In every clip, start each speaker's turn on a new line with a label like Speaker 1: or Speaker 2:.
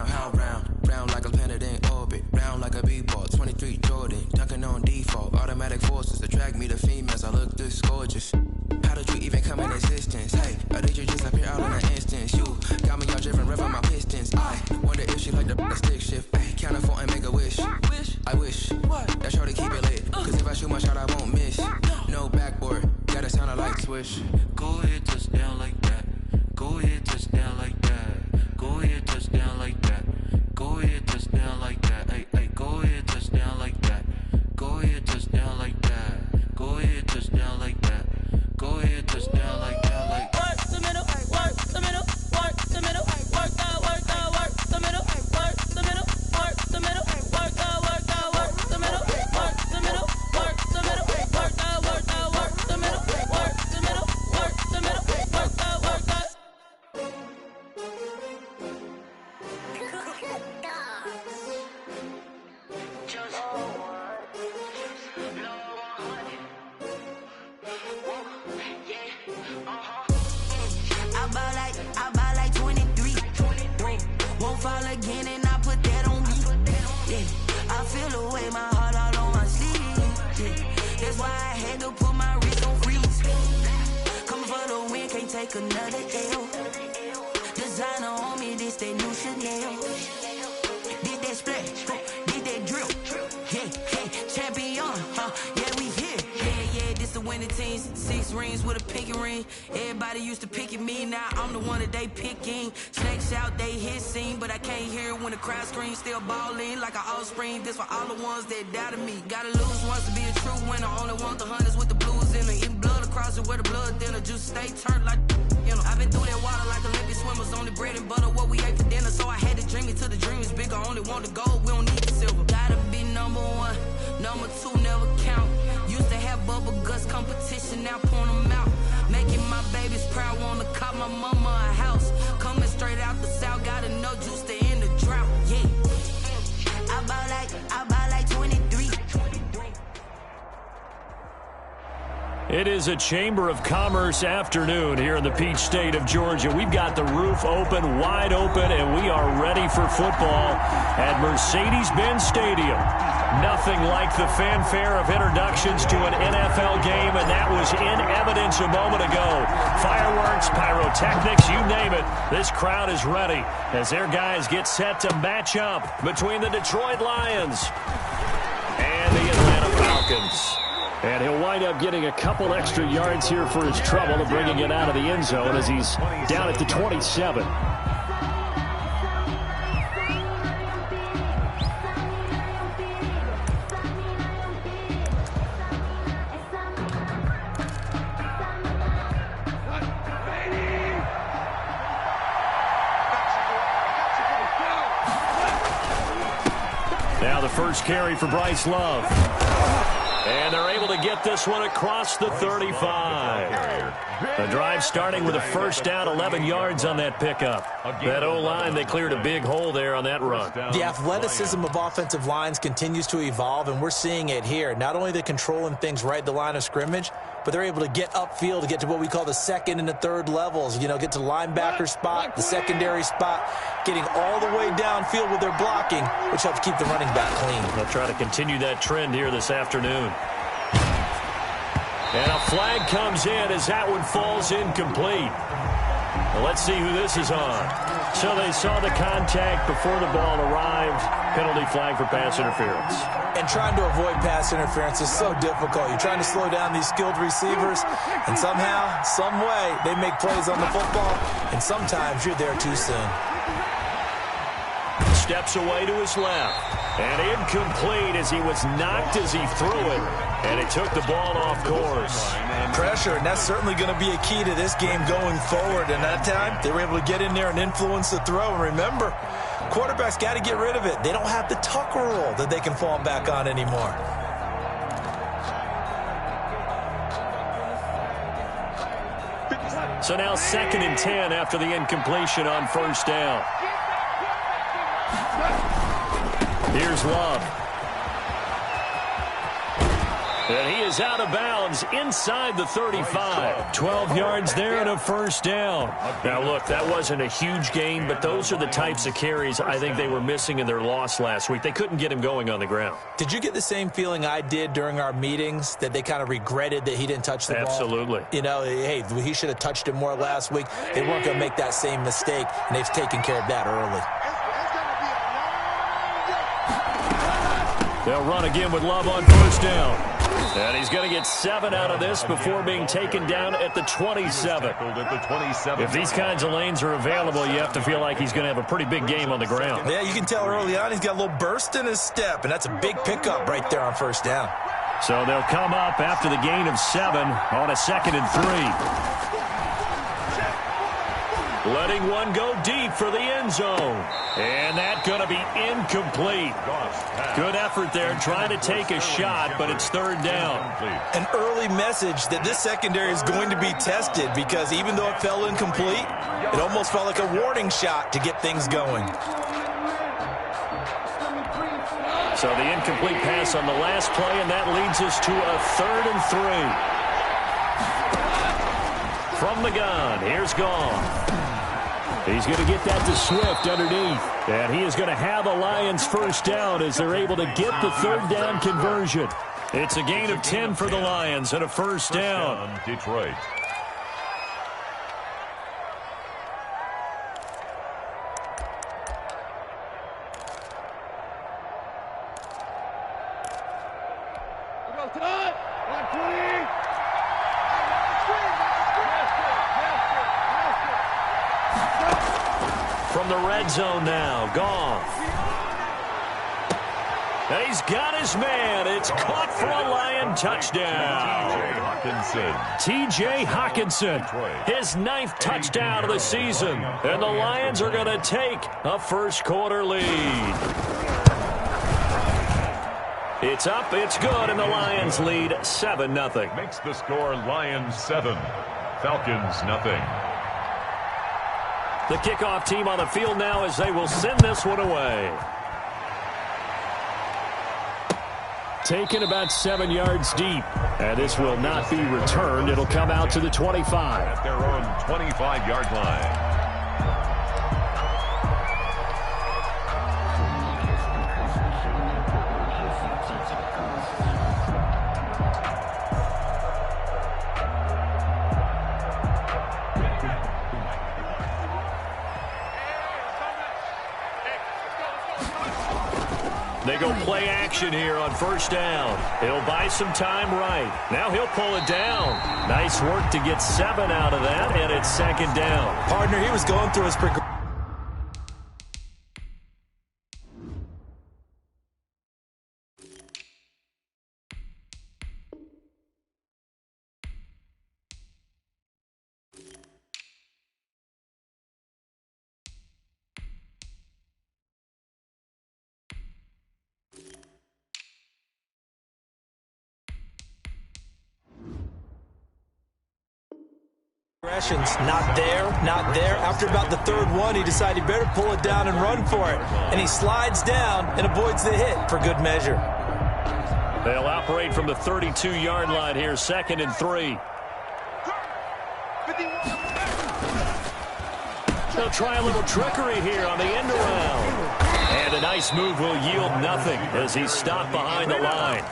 Speaker 1: how round like a planet in orbit, round like a b-ball, 23 Jordan, dunking on default, automatic forces attract me to females, I look this gorgeous. How did you even come in existence? Hey, or did you just appear out in an instance? You got me all driven, revving my pistons. I wonder if she like the stick shift. Hey, count a 4 and make a wish. I wish that shorty keep it lit. Cause if I shoot my shot, I won't miss. No backboard, gotta sound a light switch.
Speaker 2: Go ahead, touchdown like that. Go ahead, touchdown like that. Go ahead, touchdown like that. Go ahead, touchdown like that. Hey, hey, go ahead, touchdown like that. Go ahead, touchdown like that. Go ahead, touchdown like that. Go ahead, touchdown like that. Like
Speaker 3: work the middle, work the middle, work the middle, work the middle, work the middle, work the middle, work the middle, work the middle, work the middle, work the middle, work the middle, work the middle, work the middle, work the.
Speaker 4: I buy like 23. Won't fall again and I put that on me. Yeah, I feel the way my heart all on my sleeve. Yeah, that's why I had to put my wrist on freeze. Coming for the win, can't take another L. Designer on me, this that new Chanel. Did that splash, did that drill. Yeah, champion, yeah, we here. Yeah, this the winning team. 6 rings with a pinky ring. Everybody used to pick at me, now I'm the one that they picking. Snakes out, they hissing, but I can't hear it when the crowd screams. Still balling like an offspring. This for all the ones that doubted me. Gotta lose once to be a true winner. Only want the hunters with the blues in it. Eating blood across it where the blood thinner. Juice stay turned like, you know. I've been through that water like Olympic swimmers. Only bread and butter, what we ate for dinner. So I had to dream it till the dream is bigger. Only want the gold, we don't need the silver. Gotta be number 1, number 2 never count. Used to have bubble guts competition, now point them out. Making my babies proud, wanna cop my mama a house. Coming straight out the south, gotta know juice to end the drought. Yeah, I buy like 23.
Speaker 5: It is a Chamber of Commerce afternoon here in the Peach State of Georgia. We've got the roof open, wide open, and we are ready for football at Mercedes-Benz Stadium. Nothing like the fanfare of introductions to an NFL game, and that was in evidence a moment ago. Fireworks, pyrotechnics, you name it. This crowd is ready as their guys get set to match up between the Detroit Lions and the Atlanta Falcons. And he'll wind up getting a couple extra yards here for his trouble of bringing it out of the end zone as he's down at the 27. Now the first carry for Bryce Love. And they're able to get this one across the 35. The drive starting with a first down, 11 yards on that pickup. That O-line, they cleared a big hole there on that run.
Speaker 6: The athleticism of offensive lines continues to evolve, and we're seeing it here. Not only they're controlling things right at the line of scrimmage, but they're able to get upfield to get to what we call the second and the third levels. You know, get to the linebacker spot, the secondary spot, getting all the way downfield with their blocking, which helps keep the running back clean.
Speaker 5: They'll try to continue that trend here this afternoon. And a flag comes in as that one falls incomplete. Well, let's see who this is on. So they saw the contact before the ball arrived. Penalty flag for pass interference.
Speaker 6: And trying to avoid pass interference is so difficult. You're trying to slow down these skilled receivers, and somehow, some way, they make plays on the football, and sometimes you're there too soon.
Speaker 5: Steps away to his left. And incomplete as he was knocked as he threw it. And it took the ball off course.
Speaker 6: Pressure, and that's certainly going to be a key to this game going forward. And that time, they were able to get in there and influence the throw. And remember, quarterbacks got to get rid of it. They don't have the Tucker rule that they can fall back on anymore.
Speaker 5: So now 2nd and 10 after the incompletion on first down. Here's Love. And he is out of bounds inside the 35. 12 yards there and a first down. Now, look, that wasn't a huge gain, but those are the types of carries I think they were missing in their loss last week. They couldn't get him going on the ground.
Speaker 6: Did you get the same feeling I did during our meetings, that they kind of regretted that he didn't touch the ball?
Speaker 5: Absolutely.
Speaker 6: You know, hey, he should have touched it more last week. They weren't going to make that same mistake, and they've taken care of that early.
Speaker 5: They'll run again with Love on first down. And he's going to get 7 out of this before being taken down at the 27. If these kinds of lanes are available, you have to feel like he's going to have a pretty big game on the ground.
Speaker 6: Yeah, you can tell early on he's got a little burst in his step, and that's a big pickup right there on first down.
Speaker 5: So they'll come up after the gain of 7 on a 2nd and 3. Letting one go deep for the end zone. And that's going to be incomplete. Good effort there trying to take a shot, but it's 3rd down.
Speaker 6: An early message that this secondary is going to be tested, because even though it fell incomplete, it almost felt like a warning shot to get things going.
Speaker 5: So the incomplete pass on the last play, and that leads us to a 3rd and 3. From the gun, here's Goff. He's going to get that to Swift underneath. And he is going to have a Lions first down as they're able to get the 3rd down conversion. It's a gain of 10 for the Lions and a first down.
Speaker 7: Detroit.
Speaker 5: From the red zone now, Goff. And he's got his man. It's caught for a Lion touchdown. T.J. Hockenson, his 9th touchdown of the season. And the Lions are going to take a first-quarter lead. It's up, it's good, and the Lions lead 7-0.
Speaker 7: Makes the score Lions 7, Falcons nothing.
Speaker 5: The kickoff team on the field now as they will send this one away. Taken about 7 yards deep. And this will not be returned. It'll come out to the 25.
Speaker 7: At their own 25-yard line.
Speaker 5: They go play action here on first down. He'll buy some time right. Now he'll pull it down. Nice work to get 7 out of that, and it's 2nd down.
Speaker 6: Partner, he was going through his progression. Not there, not there. After about the 3rd one, he decided he better pull it down and run for it. And he slides down and avoids the hit for good measure.
Speaker 5: They'll operate from the 32-yard line here, 2nd and 3. They'll try a little trickery here on the end around. And a nice move will yield nothing as he's stopped behind the line.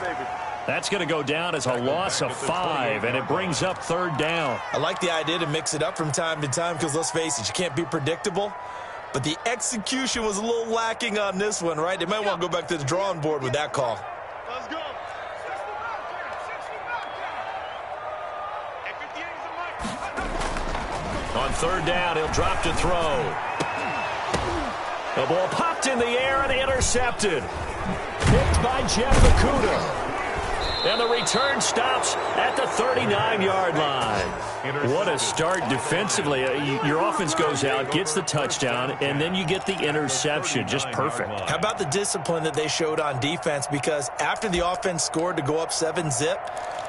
Speaker 5: That's going to go down as a loss of 5, and it brings up 3rd down.
Speaker 6: I like the idea to mix it up from time to time because, let's face it, you can't be predictable. But the execution was a little lacking on this one, right? They might want to go back to the drawing board with that call.
Speaker 8: Let's go.
Speaker 5: On 3rd down, he'll drop to throw. The ball popped in the air and intercepted. Picked by Jeff Okudah. And the return stops at the 39-yard line. What a start defensively. Your offense goes out, gets the touchdown, and then you get the interception. Just perfect.
Speaker 6: How about the discipline that they showed on defense? Because after the offense scored to go up 7-zip,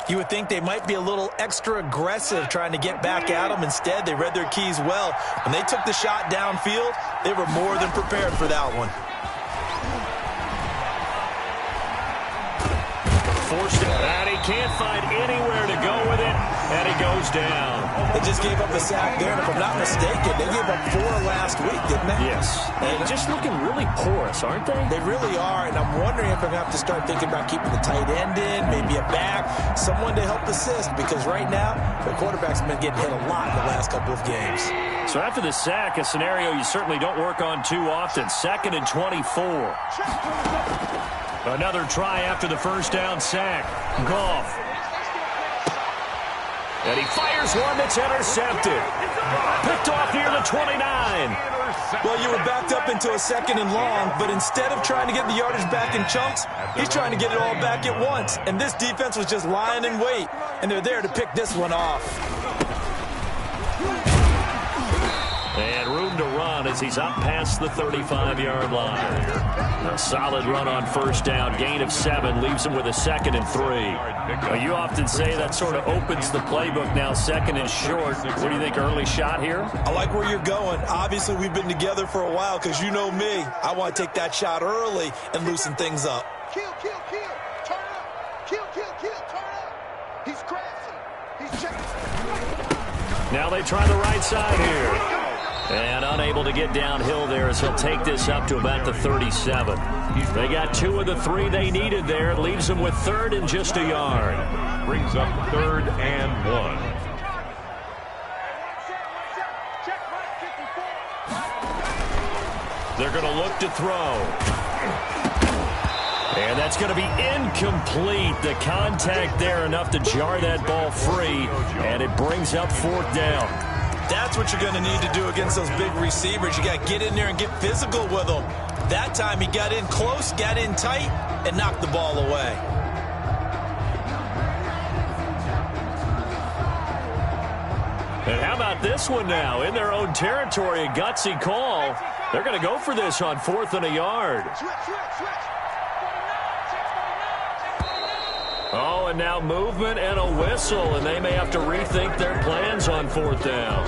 Speaker 6: you would think they might be a little extra aggressive trying to get back at them. Instead, they read their keys well. When they took the shot downfield, they were more than prepared for that one.
Speaker 5: Forced it, and he can't find anywhere to go with it, and he goes down.
Speaker 6: They just gave up a sack there, and if I'm not mistaken, they gave up 4 last week, didn't they?
Speaker 5: Yes. They're just looking really porous, aren't they?
Speaker 6: They really are, and I'm wondering if I'm going to have to start thinking about keeping the tight end in, maybe a back, someone to help assist, because right now, the quarterback's been getting hit a lot in the last couple of games.
Speaker 5: So after the sack, a scenario you certainly don't work on too often. 2nd and 24. Another try after the first down sack. Goff. And he fires one that's intercepted. Picked off near the 29.
Speaker 6: Well, you were backed up into a 2nd and long, but instead of trying to get the yardage back in chunks, he's trying to get it all back at once. And this defense was just lying in wait, and they're there to pick this one off.
Speaker 5: And room to run as he's up past the 35-yard line. A solid run on first down. Gain of 7 leaves him with a 2nd and 3. Well, you often say that sort of opens the playbook now, 2nd and short. What do you think, early shot here?
Speaker 6: I like where you're going. Obviously, we've been together for a while because you know me. I want to take that shot early and loosen things up.
Speaker 8: Kill, kill, kill. Turn up. Kill, kill, kill. Turn up. He's crashing. He's checking.
Speaker 5: Now they try the right side here. And unable to get downhill there as he'll take this up to about the 37. They got 2 of the 3 they needed there. It leaves them with 3rd and just a yard.
Speaker 7: Brings up 3rd and 1.
Speaker 5: They're going to look to throw. And that's going to be incomplete. The contact there enough to jar that ball free. And it brings up 4th down.
Speaker 6: That's what you're going to need to do against those big receivers. You got to get in there and get physical with them. That time he got in close, got in tight, and knocked the ball away.
Speaker 5: And how about this one now? In their own territory, a gutsy call. They're going to go for this on 4th and a yard. Oh, and now movement and a whistle, and they may have to rethink their plans on 4th down.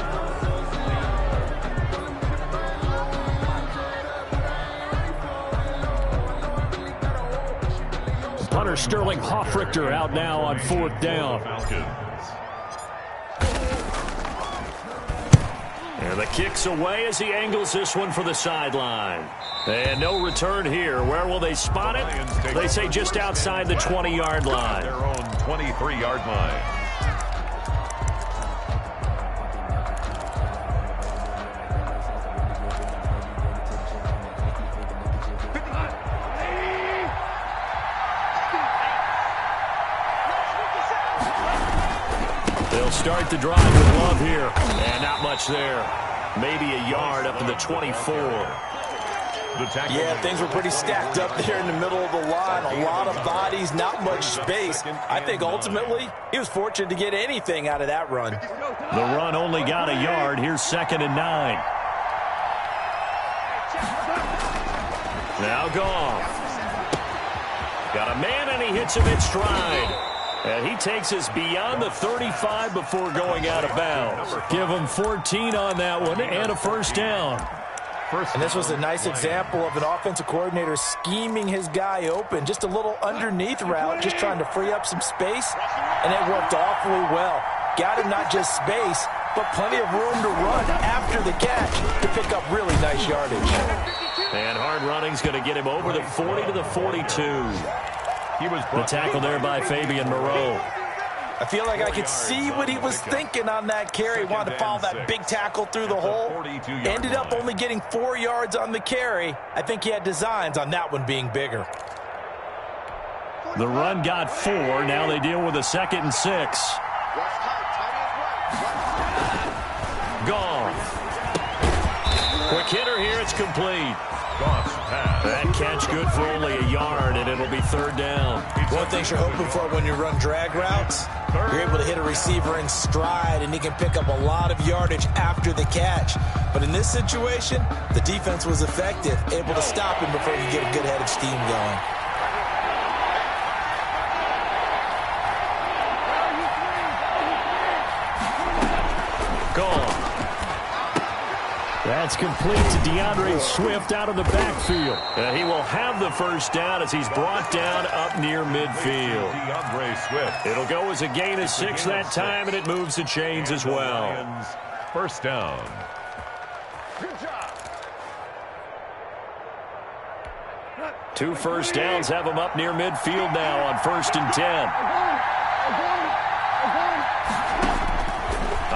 Speaker 5: Punter Sterling Hoffrichter out now on 4th down. And the kick's away as he angles this one for the sideline. And no return here. Where will they spot it? They say just outside the 20-yard line.
Speaker 7: Their own 23-yard line.
Speaker 5: They'll start the drive with Love here. And not much there. Maybe a yard up to the 24.
Speaker 6: Yeah, things were pretty stacked up there in the middle of the line. A lot of bodies, not much space. I think ultimately he was fortunate to get anything out of that run.
Speaker 5: The run only got a yard. Here's 2nd and 9. Now Goff. Got a man and he hits him in stride. And he takes us beyond the 35 before going out of bounds. Give him 14 on that one and a first down.
Speaker 6: And this was a nice example of an offensive coordinator scheming his guy open. Just a little underneath route, just trying to free up some space. And it worked awfully well. Got him not just space, but plenty of room to run after the catch to pick up really nice yardage.
Speaker 5: And hard running's going to get him over the 40 to the 42. The tackle there by Fabian Moreau.
Speaker 6: I feel like I could see what he was thinking on that carry. Wanted to follow that big tackle through the hole. Ended up only getting 4 yards on the carry. I think he had designs on that one being bigger.
Speaker 5: The run got 4. Now they deal with a 2nd and 6. Goff. Quick hitter here. It's complete. That catch good for only a yard, and it'll be 3rd down.
Speaker 6: One thing you're hoping for when you run drag routes, you're able to hit a receiver in stride, and he can pick up a lot of yardage after the catch. But in this situation, the defense was effective, able to stop him before he could get a good head of steam going.
Speaker 5: That's complete to DeAndre Swift out of the backfield. He will have the first down as he's brought down up near midfield.
Speaker 7: DeAndre Swift.
Speaker 5: It'll go as a gain of 6 that time, and it moves the chains as well.
Speaker 7: Lions, first down.
Speaker 8: Good job.
Speaker 5: 2 first downs have him up near midfield now on 1st and 10.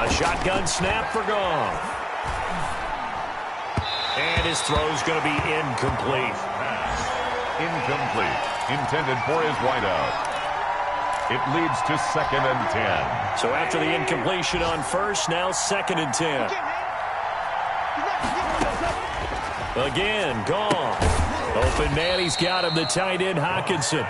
Speaker 5: A shotgun snap for Goff. And his throw's going to be incomplete.
Speaker 7: Incomplete. Intended for his wideout. It leads to 2nd and 10.
Speaker 5: So after the incompletion on 1st, now 2nd and 10. Again, Goff. Open man, he's got him, the tight end, Hockenson.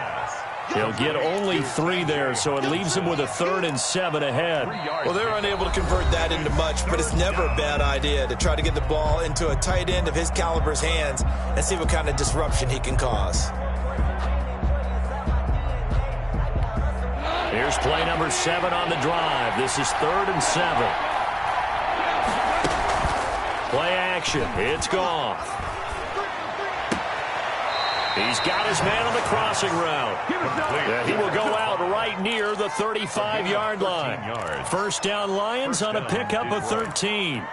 Speaker 5: He'll get only 3 there, so it leaves him with a 3rd and 7 ahead.
Speaker 6: Well, they're unable to convert that into much, but it's never a bad idea to try to get the ball into a tight end of his caliber's hands and see what kind of disruption he can cause.
Speaker 5: Here's play number 7 on the drive. This is 3rd and 7. Play action. It's Goff. He's got his man on the crossing route. He will go out right near the 35-yard line. First down Lions on a pickup of 13.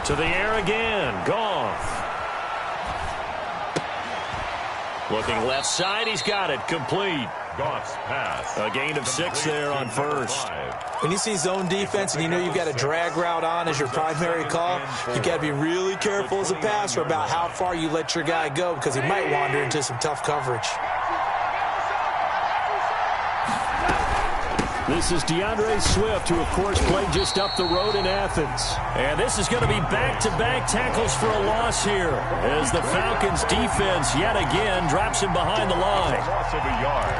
Speaker 5: To the air again. Goff. Looking left side, he's got it. Complete.
Speaker 7: Goff's pass.
Speaker 5: A gain of 6 there on 1st.
Speaker 6: When you see zone defense and you know you've got a drag route on as your primary call, you've got to be really careful as a passer about how far you let your guy go because he might wander into some tough coverage.
Speaker 5: This is DeAndre Swift, who, of course, played just up the road in Athens. And this is going to be back-to-back tackles for a loss here as the Falcons' defense yet again drops him behind the line.
Speaker 7: Loss of a yard.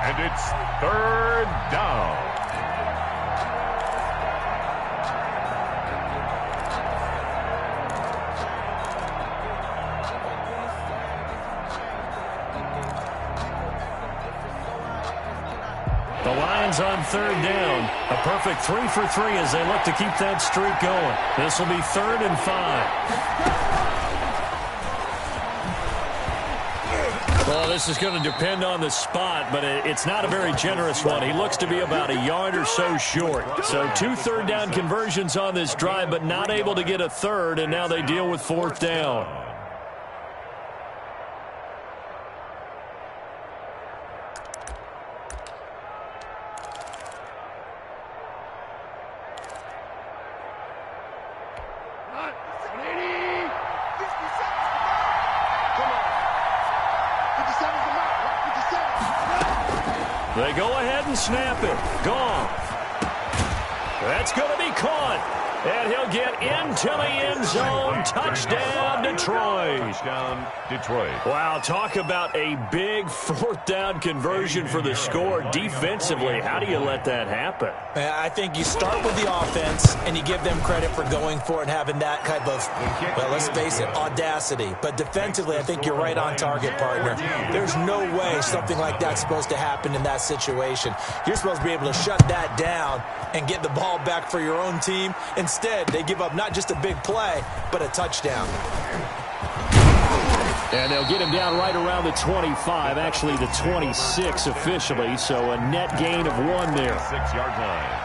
Speaker 7: And it's 3rd down.
Speaker 5: The Lions on 3rd down. A perfect 3 for 3 as they look to keep that streak going. This will be 3rd and 5. Well, this is going to depend on the spot, but it's not a very generous one. He looks to be about a yard or so short. So 2 third down conversions on this drive, but not able to get a 3rd, and now they deal with 4th down. They go ahead and snap it. Goff. That's going to be caught. And he'll get into the end zone. Touchdown, Detroit.
Speaker 7: Touchdown, Detroit.
Speaker 5: Wow, talk about a big 4th down conversion for the score. Defensively, how do you let that happen?
Speaker 6: I think you start with the offense and you give them credit for going for it and having that type of, well, let's face it, audacity. But defensively, I think you're right on target, partner. There's no way something like that's supposed to happen in that situation. You're supposed to be able to shut that down and get the ball back for your own team. Instead, they give up not just a big play, but a touchdown.
Speaker 5: And they'll get him down right around the 25, actually the 26 officially, so a net gain of 1 there.
Speaker 7: 6-yard line.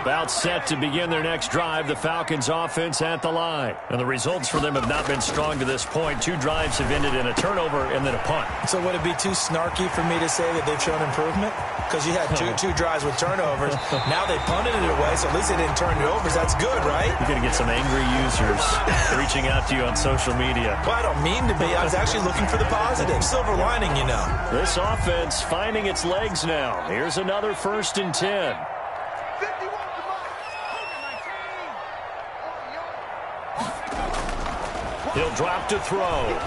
Speaker 5: About set to begin their next drive, the Falcons offense at the line. And the results for them have not been strong to this point. 2 drives have ended in a turnover and then a punt.
Speaker 6: So would it be too snarky for me to say that they've shown improvement? Because you had two drives with turnovers. Now they punted it away, so at least they didn't turn it over. That's good, right?
Speaker 5: You're going to get some angry users reaching out to you on social media.
Speaker 6: Well, I don't mean to be. I was actually looking for the positive. Silver lining, you know.
Speaker 5: This offense finding its legs now. Here's another 1st and 10. He'll drop to throw.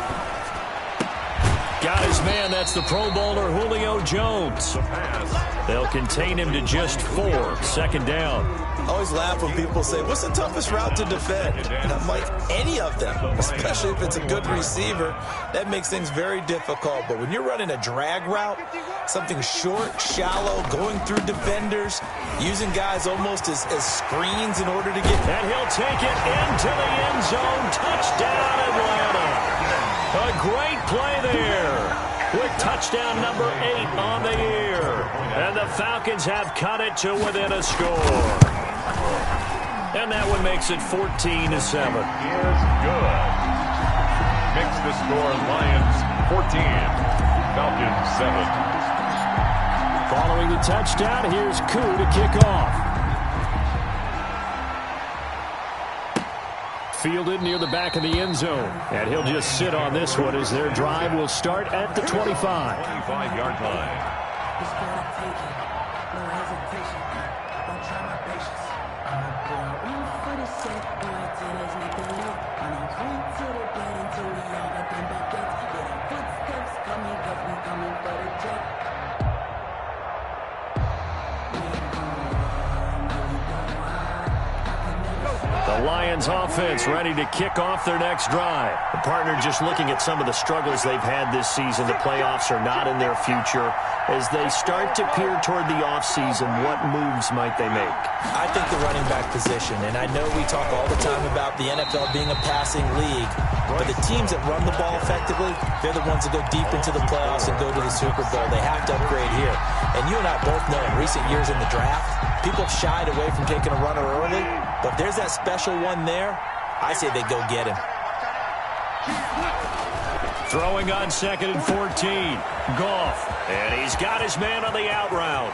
Speaker 5: Got his man. That's the Pro Bowler Julio Jones. They'll contain him to just 4. Second down.
Speaker 6: I always laugh when people say, what's the toughest route to defend? And I'm like, any of them, especially if it's a good receiver. That makes things very difficult. But when you're running a drag route, something short, shallow, going through defenders, using guys almost as screens in order to get...
Speaker 5: And he'll take it into the end zone. Touchdown, Atlanta. A great play there. With touchdown number 8 on the year. And the Falcons have cut it to within a score. And that one makes it 14-7.
Speaker 7: Is good. Makes the score Lions 14, Falcons 7.
Speaker 5: Following the touchdown, here's Koo to kick off. Fielded near the back of the end zone. And he'll just sit on this one as their drive will start at the 25.
Speaker 7: 25-yard line.
Speaker 5: The Lions offense ready to kick off their next drive. The partner just looking at some of the struggles they've had this season. The playoffs are not in their future. As they start to peer toward the offseason, what moves might they make?
Speaker 6: I think the running back position, and I know we talk all the time about the NFL being a passing league, but the teams that run the ball effectively, they're the ones that go deep into the playoffs and go to the Super Bowl. They have to upgrade here. And you and I both know in recent years in the draft, people have shied away from taking a runner early, but if there's that special one there, I say they go get him.
Speaker 5: Throwing on 2nd and 14. Goff. And he's got his man on the out route.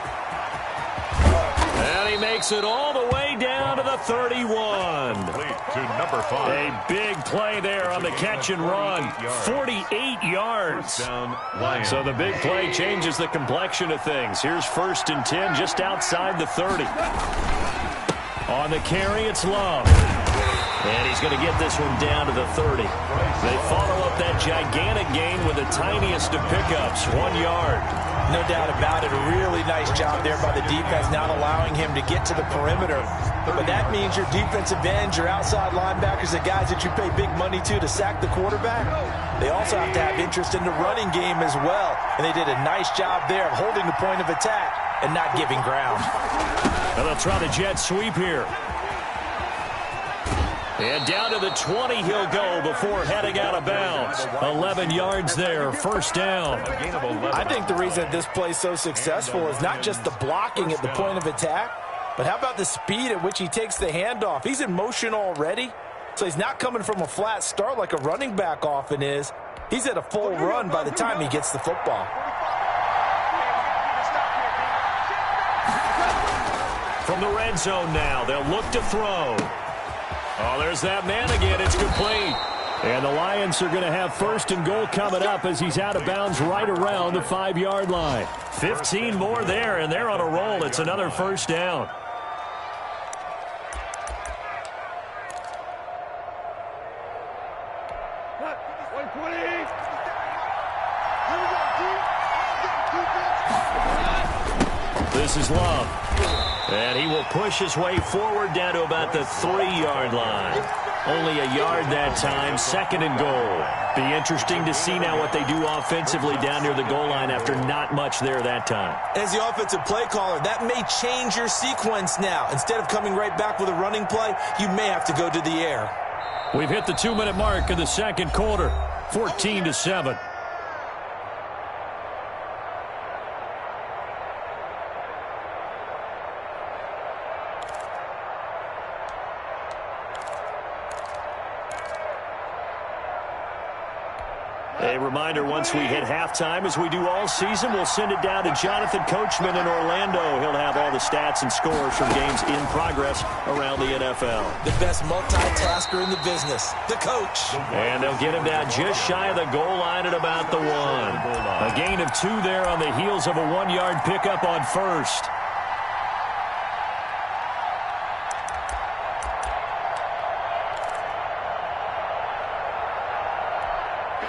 Speaker 5: And he makes it all the way down to the 31.
Speaker 7: To number 5.
Speaker 5: A big play there on the catch and run. 48 yards. So the big play changes the complexion of things. Here's 1st and 10 just outside the 30. On the carry, it's Love. And he's going to get this one down to the 30. They follow up that gigantic gain with the tiniest of pickups, 1 yard.
Speaker 6: No doubt about it. A really nice job there by the defense, not allowing him to get to the perimeter. But that means your defensive ends, your outside linebackers, the guys that you pay big money to sack the quarterback, they also have to have interest in the running game as well. And they did a nice job there of holding the point of attack and not giving ground.
Speaker 5: And they'll try the jet sweep here. And down to the 20 he'll go before heading out of bounds. 11 yards there, 1st down.
Speaker 6: I think the reason this play is so successful is not just the blocking at the point of attack, but how about the speed at which he takes the handoff? He's in motion already, so he's not coming from a flat start like a running back often is. He's at a full run by the time he gets the football.
Speaker 5: From the red zone now, they'll look to throw. Oh, there's that man again. It's complete. And the Lions are going to have 1st and goal coming up as he's out of bounds right around the 5-yard line. 15 more there, and they're on a roll. It's another 1st down. This is Love. And he will push his way forward down to about the 3-yard line. Only a yard that time, 2nd and goal. Be interesting to see now what they do offensively down near the goal line after not much there that time.
Speaker 6: As the offensive play caller, that may change your sequence now. Instead of coming right back with a running play, you may have to go to the air.
Speaker 5: We've hit the 2-minute mark in the 2nd quarter, 14-7. A reminder, once we hit halftime, as we do all season, we'll send it down to Jonathan Coachman in Orlando. He'll have all the stats and scores from games in progress around the NFL.
Speaker 6: The best multitasker in the business, the coach.
Speaker 5: And they'll get him down just shy of the goal line at about the 1. A gain of 2 there on the heels of a 1-yard pickup on 1st.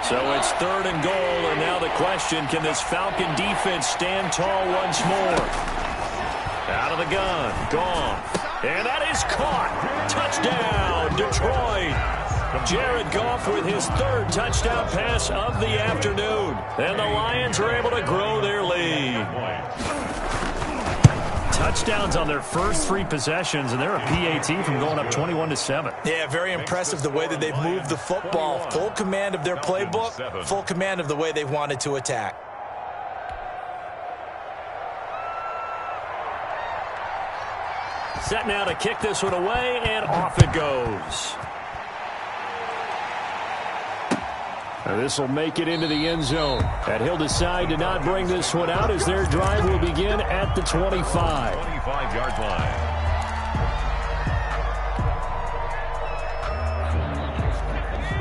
Speaker 5: So it's 3rd and goal, and now the question, can this Falcon defense stand tall once more? Out of the gun, Goff. And that is caught. Touchdown, Detroit. Jared Goff with his 3rd touchdown pass of the afternoon. And the Lions are able to grow their lead. Touchdowns on their first 3 possessions, and they're a PAT from going up 21-7.
Speaker 6: Yeah, very impressive the way that they've moved the football. Full command of their playbook, full command of the way they've wanted to attack.
Speaker 5: Set now to kick this one away, and off it goes. This will make it into the end zone. And he'll decide to not bring this one out as their drive will begin at the 25.
Speaker 7: 25-yard line.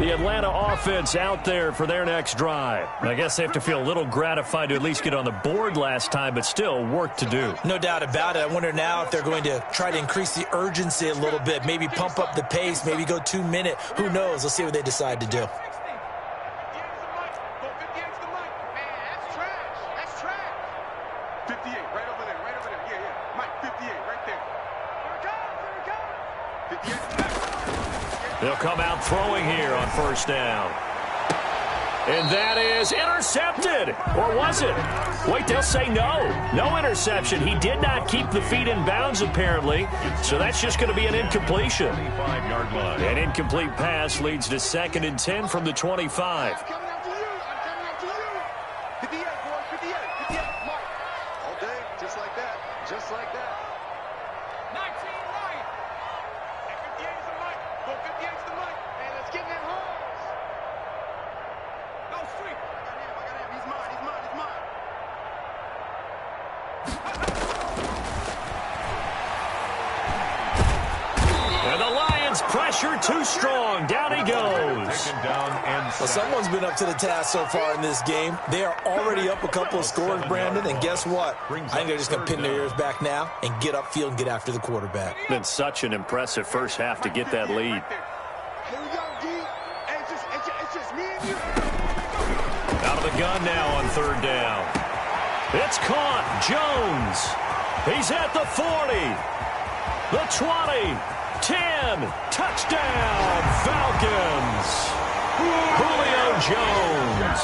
Speaker 5: The Atlanta offense out there for their next drive. I guess they have to feel a little gratified to at least get on the board last time, but still work to do.
Speaker 6: No doubt about it. I wonder now if they're going to try to increase the urgency a little bit, maybe pump up the pace, maybe go 2-minute. Who knows? Let's see what they decide to do.
Speaker 8: 58, right over there. Yeah. Mike, 58, right there. Here it comes. 58.
Speaker 5: They'll come out throwing here on 1st down. And that is intercepted. Or was it? Wait, they'll say no. No interception. He did not keep the feet in bounds, apparently. So that's just going to be an incompletion.
Speaker 7: 25-yard line.
Speaker 5: An incomplete pass leads to 2nd and 10 from the 25.
Speaker 8: I'm coming out to you. 58, boy, 58. Mike. All day, just like that. Just like that. 19 right. And 58 is the Mike. Go 58 is the Mike. Man, let's get in that hole. No street. I got him. He's mine.
Speaker 5: And the Lions pressure too strong. Down he goes.
Speaker 7: Taken down and
Speaker 6: Well, someone's been up to the task so far in this game. They are already up a couple of scores, Brandon, and guess what? I think they're just going to pin their ears back now and get upfield and get after the quarterback.
Speaker 5: Been such an impressive first half to get that lead.
Speaker 8: Here we go, D. It's just me and you.
Speaker 5: Out of the gun now on 3rd down. It's caught. Jones. He's at the 40. The 20. 10. Touchdown. Falcons. Julio Jones.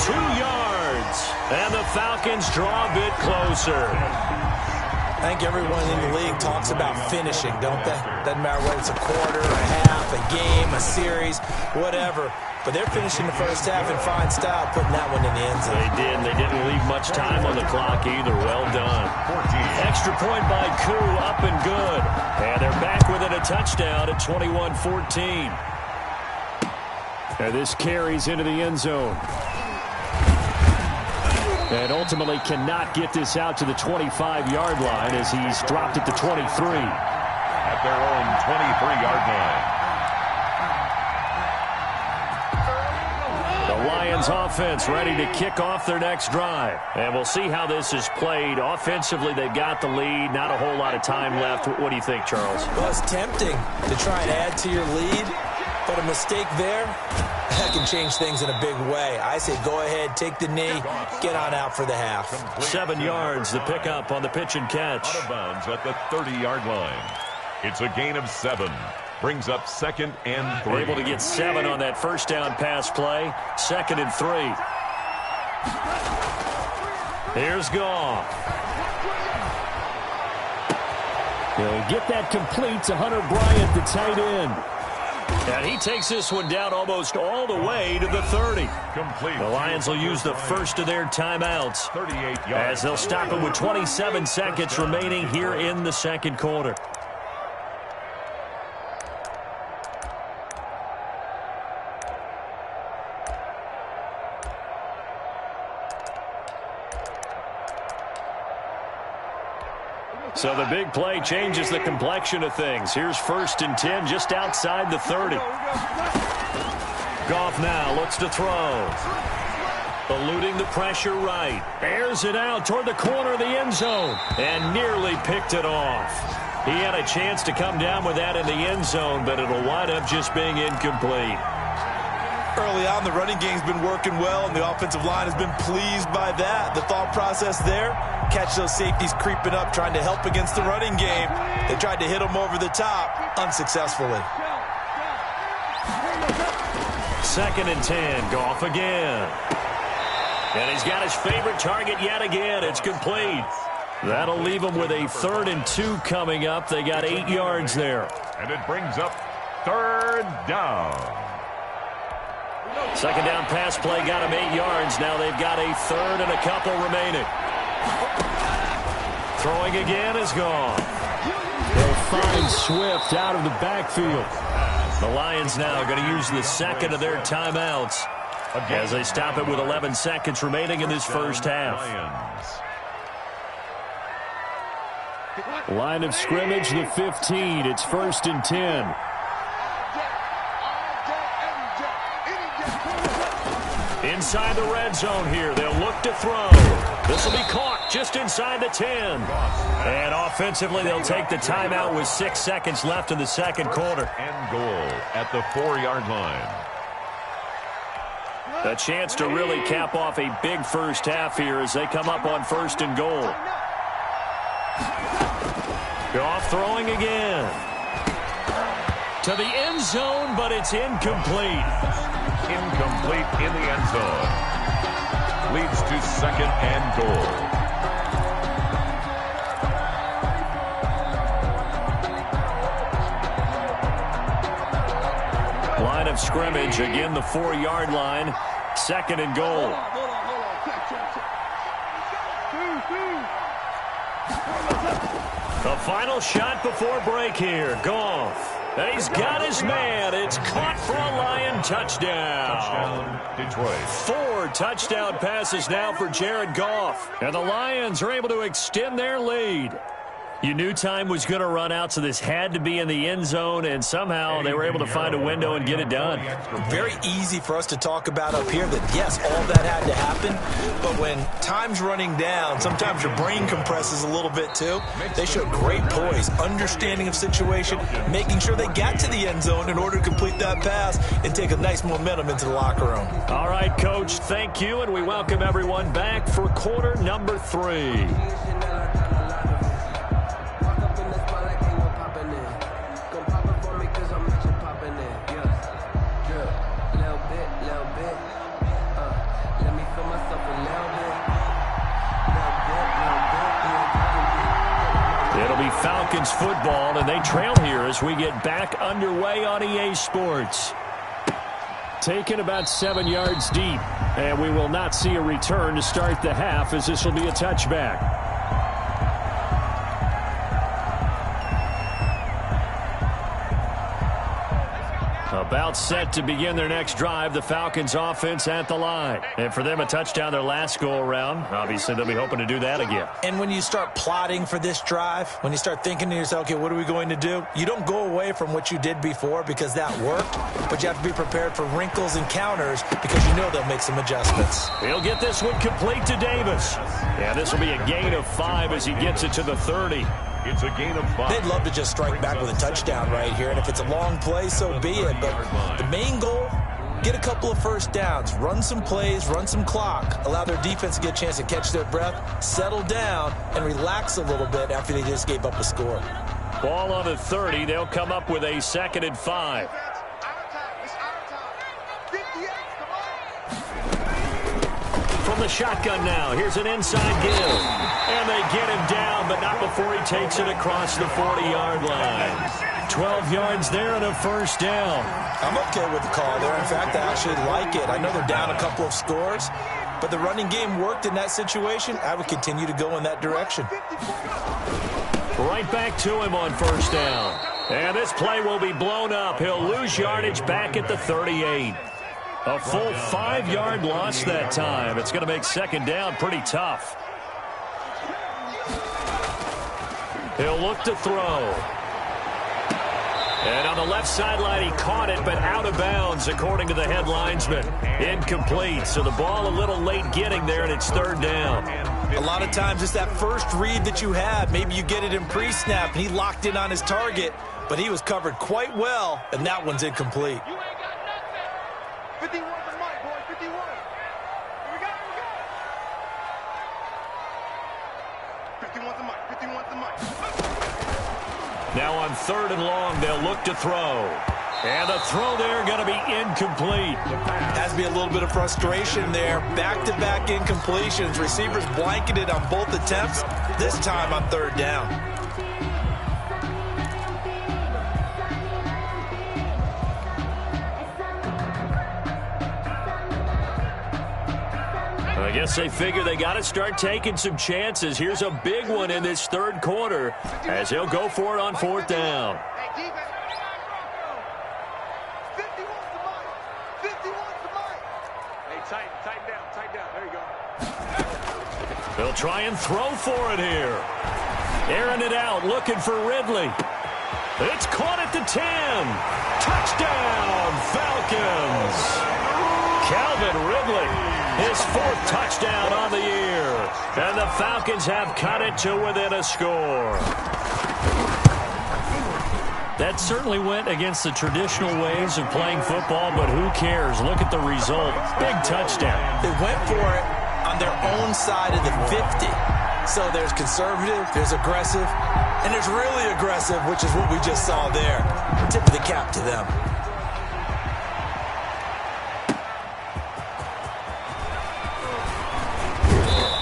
Speaker 5: 82 yards. And the Falcons draw a bit closer.
Speaker 6: I think everyone in the league talks about finishing, don't they? Doesn't matter whether it's a quarter, a half, a game, a series, whatever. But they're finishing the first half in fine style, putting that one in the end zone.
Speaker 5: They did. They didn't leave much time on the clock either. Well done.
Speaker 7: 14.
Speaker 5: Extra point by Koo, up and good. And they're back within a touchdown at 21-14. And this carries into the end zone. And ultimately cannot get this out to the 25-yard line as he's dropped it to 23.
Speaker 7: At their own 23-yard line.
Speaker 5: The Lions offense ready to kick off their next drive. And we'll see how this is played. Offensively, they've got the lead. Not a whole lot of time left. What do you think, Charles?
Speaker 6: Well, it's tempting to try and add to your lead, but a mistake there, that can change things in a big way. I say go ahead, take the knee, get on out for the half.
Speaker 5: 7 yards, the pickup on the pitch and catch.
Speaker 7: Out of bounds at the 30-yard line. It's a gain of 7. Brings up 2nd and 3.
Speaker 5: Able to get 7 on that first down pass play. 2nd and 3. Here's Goff. He'll get that complete to Hunter Bryant, the tight end. And he takes this one down almost all the way to the 30.
Speaker 7: Complete.
Speaker 5: The Lions will use the first of their timeouts
Speaker 7: 38 yards.
Speaker 5: as they'll stop it with 27 seconds remaining here in the second quarter. So the big play changes the complexion of things. Here's 1st and 10 just outside the 30. Goff now looks to throw. Eluding the pressure right. Airs it out toward the corner of the end zone. And nearly picked it off. He had a chance to come down with that in the end zone, but it'll wind up just being incomplete.
Speaker 6: Early on, the running game's been working well, and the offensive line has been pleased by that. The thought process there, catch those safeties creeping up, trying to help against the running game. They tried to hit them over the top, unsuccessfully.
Speaker 5: 2nd and 10, Goff again. And he's got his favorite target yet again. It's complete. That'll leave him with a 3rd and 2 coming up. They got 8 yards there.
Speaker 7: And it brings up 3rd down.
Speaker 5: 2nd down pass play got him 8 yards. Now they've got a 3rd and a couple remaining. Throwing again is gone. They'll find Swift out of the backfield. The Lions now going to use the 2nd of their timeouts as they stop it with 11 seconds remaining in this first half. Line of scrimmage, the 15. It's 1st and 10. Inside the red zone here. They'll look to throw. This will be caught just inside the 10. And offensively, they'll take the timeout with 6 seconds left in the second quarter.
Speaker 7: And goal at the 4-yard line.
Speaker 5: A chance to really cap off a big first half here as they come up on 1st and goal. Goff throwing again. To the end zone, but it's incomplete.
Speaker 7: Incomplete in the end zone. Leads to 2nd and goal.
Speaker 5: Line of scrimmage, again the 4-yard line. 2nd and goal. The final shot before break here. Goff. And he's got his man. It's caught for a Lion touchdown.
Speaker 7: Detroit.
Speaker 5: 4 touchdown passes now for Jared Goff. And the Lions are able to extend their lead. You knew time was going to run out, so this had to be in the end zone, and somehow they were able to find a window and get it done.
Speaker 6: Very easy for us to talk about up here that, yes, all that had to happen, but when time's running down, sometimes your brain compresses a little bit too. They showed great poise, understanding of situation, making sure they got to the end zone in order to complete that pass and take a nice momentum into the locker room.
Speaker 5: All right, Coach, thank you, and we welcome everyone back for quarter number 3. Falcons football, and they trail here as we get back underway on EA Sports. Taken about 7 yards deep, and we will not see a return to start the half as this will be a touchback. About set to begin their next drive, the Falcons offense at the line. And for them, a touchdown their last go-around. Obviously, they'll be hoping to do that again.
Speaker 6: And when you start plotting for this drive, when you start thinking to yourself, okay, what are we going to do? You don't go away from what you did before because that worked, but you have to be prepared for wrinkles and counters because you know they'll make some adjustments.
Speaker 5: He'll get this one complete to Davis. Yeah, this will be a gain of 5 as he gets it to the 30.
Speaker 7: It's a gain of 5.
Speaker 6: They'd love to just strike back with a touchdown right here, and if it's a long play, so be it. But the main goal, get a couple of first downs, run some plays, run some clock, allow their defense to get a chance to catch their breath, settle down, and relax a little bit after they just gave up a score.
Speaker 5: Ball on the 30. They'll come up with a 2nd and 5. From the shotgun now, here's an inside give. And they get him down, but not before he takes it across the 40-yard line. 12 yards there and a first down.
Speaker 6: I'm okay with the call there. In fact, I actually like it. I know they're down a couple of scores, but the running game worked in that situation. I would continue to go in that direction.
Speaker 5: Right back to him on first down. And this play will be blown up. He'll lose yardage back at the 38. A full 5-yard loss that time. It's going to make second down pretty tough. He'll look to throw. And on the left sideline, he caught it, but out of bounds, according to the head linesman. Incomplete, so the ball a little late getting there, and it's 3rd down.
Speaker 6: A lot of times it's that first read that you have. Maybe you get it in pre-snap, and he locked in on his target, but he was covered quite well, and that one's incomplete.
Speaker 8: 51's the mic, boys. 51. Here we go. 51's the mic. 51's the mic.
Speaker 5: Now on 3rd and long, they'll look to throw. And the throw there going to be incomplete.
Speaker 6: Has to be a little bit of frustration there. Back-to-back incompletions. Receivers blanketed on both attempts. This time on 3rd down.
Speaker 5: I guess they figure they got to start taking some chances. Here's a big one in this 3rd quarter as he'll go for it on 4th down. They'll try and throw for it here. Airing it out, looking for Ridley. It's caught at the 10. Touchdown, Falcons. Calvin Ridley, his 4th touchdown on the year. And the Falcons have cut it to within a score. That certainly went against the traditional ways of playing football, but who cares? Look at the result. Big touchdown.
Speaker 6: They went for it on their own side of the 50. So there's conservative, there's aggressive, and there's really aggressive, which is what we just saw there. Tip of the cap to them.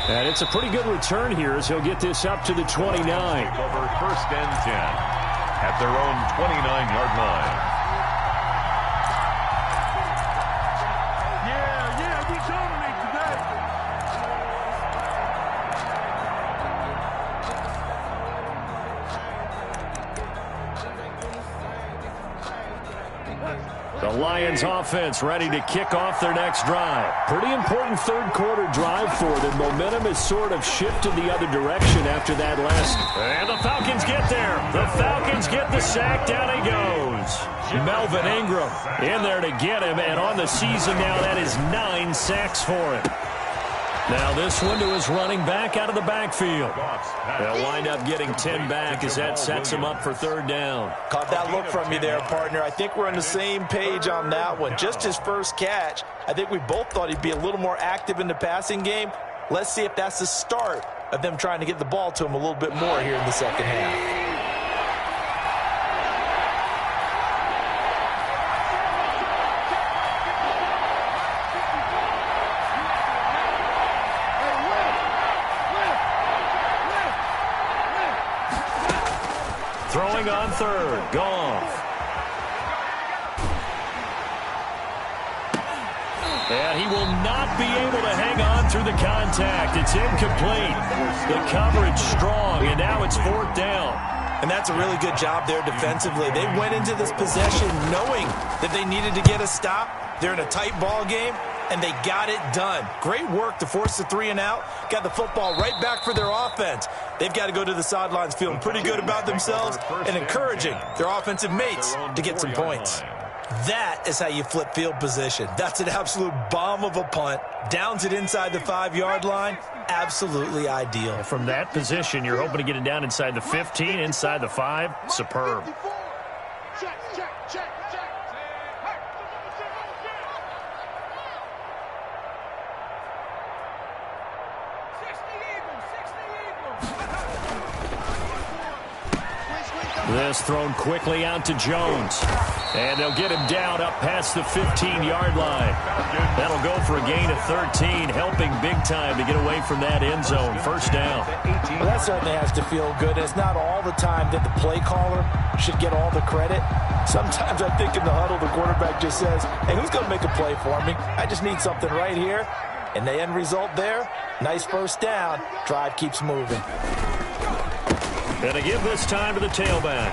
Speaker 5: And it's a pretty good return here as he'll get this up to the 29.
Speaker 7: Over 1st and 10 at their own 29-yard line.
Speaker 8: We dominate today.
Speaker 5: The Lions offense ready to kick off their next drive. Pretty important 3rd quarter drive for them. Momentum has sort of shifted the other direction after that last. And the Falcons get there. The Falcons get the sack. Down he goes. Melvin Ingram in there to get him. And on the season now, that is 9 sacks for him. Now this one to his running back out of the backfield. They'll wind up getting 10 back as that sets him up for 3rd down.
Speaker 6: Caught that look from you there, partner. I think we're on the same page on that one. Just his first catch. I think we both thought he'd be a little more active in the passing game. Let's see if that's the start of them trying to get the ball to him a little bit more here in the 2nd half.
Speaker 5: Throwing on 3rd, Goff. And he will not be able to hang on through the contact. It's incomplete. The coverage strong, and now it's 4th down.
Speaker 6: And that's a really good job there defensively. They went into this possession knowing that they needed to get a stop. They're in a tight ball game, and they got it done. Great work to force the 3 and out. Got the football right back for their offense. They've got to go to the sidelines feeling pretty good about themselves and encouraging their offensive mates to get some points. That is how you flip field position. That's an absolute bomb of a punt. Downs it inside the 5-yard line. Absolutely ideal.
Speaker 5: From that position, you're hoping to get it down inside the 15, inside the 5. Superb.
Speaker 8: Check.
Speaker 5: This thrown quickly out to Jones. And they'll get him down up past the 15-yard line. That'll go for a gain of 13, helping big time to get away from that end zone. 1st down.
Speaker 6: Well, that certainly has to feel good. It's not all the time that the play caller should get all the credit. Sometimes I think in the huddle, the quarterback just says, hey, who's going to make a play for me? I just need something right here. And the end result there, nice 1st down. Drive keeps moving.
Speaker 5: And to give this time to the tailback.